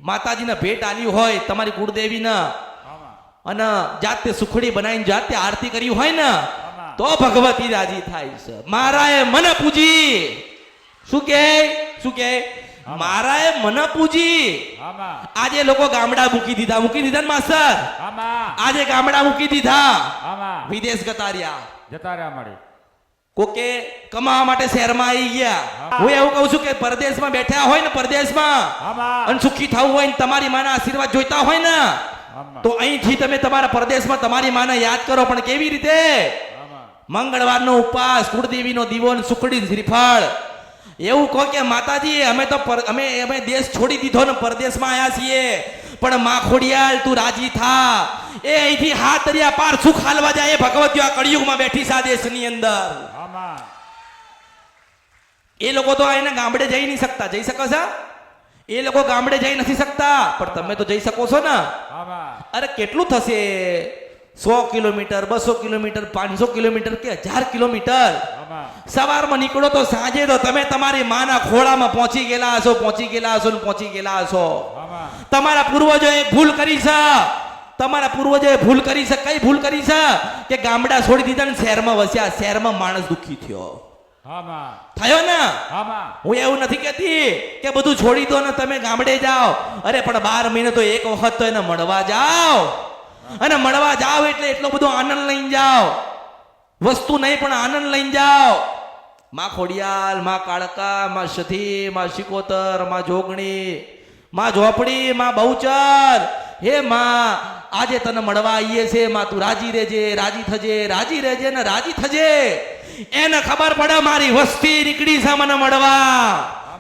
માતાજીને ભેટ આલ્યું હોય તમારી કુળદેવીને અને જાતે સુખડી બનાવીને જાતે આરતી કરી હોય ને તો ભગવતી રાજી થાય છે. મારાએ મને પૂજી, શું કે મારાએ મને પૂજી. આજે લોકો ગામડા મૂકી દીધા ને માસ્ટર, આજે ગામડા મૂકી દીધા, વિદેશ જતા રહ્યા. કોકે કમાવા માટે શહેરમાં આવી ગયા. હું એવું કહું છું કે પરદેશમાં બેઠા હોય ને, પરદેશમાં અને સુખી થવું હોય ને તમારી માના આશીર્વાદ જોઈતા હોય ને તો અહીંથી તમે તમારા પરદેશમાં તમારી માને યાદ કરો. પણ કેવી રીતે? મંગળવારનો ઉપવાસ, કુળદેવીનો દીવો, સુખડી, શ્રીફળ. એવું કહો કે માતાજી અમે દેશ છોડી દીધો ને પરદેશમાં આવ્યા છીએ, પણ માં ખોડિયાલ તું રાજી થા. એ અહીંથી હાથ દરિયા પાર સુખ હાલવા જાય એ ભગવતીઓ આ કળિયુગમાં બેઠી છે આ દેશની અંદર. એ લોકો તો એને ગામડે જઈ નહીં શકતા. જઈ શકો છો? એ લોકો ગામડે જઈ નથી શકતા, પણ તમે તો જઈ શકો છો ને. અરે કેટલું થશે? 100 કિલોમીટર, 200 કિલોમીટર, 500 કિલોમીટર કે 1000 કિલોમીટર. સવારમાં નીકળો તો સાંજે તો તમે તમારી માના ખોળામાં પહોંચી ગયેલા હશો. તમારા પૂર્વજોએ ભૂલ કરી છે. કઈ ભૂલ કરી છે કે ગામડા છોડી દીધા ને શહેરમાં વસ્યા. શહેરમાં માણસ દુઃખી થયો ને. હું એવું નથી કહેતી કે બધું છોડી દો ને તમે ગામડે જાઓ. અરે પણ 12 મહિને તો એક વખત તો એને મળવા જાઓ. અને મળવા જાઓ એટલે એટલો બધો આનંદ લઈને જાઓ. વસ્તુ નહીં પણ આનંદ લઈને જાઓ. માં ખોડિયાલ, માં કાળકા, માં સધી, માં શિકોતર, માં જોગણી, માં ઝોપડી, માં બહુચર. હે માં, આજે તને મળવા આવીએ છે. માં તું રાજી રહેજે, રાજી થજે ને રાજી થજે. એને ખબર પડે મારી વસ્તી નીકળી છે મને મળવા.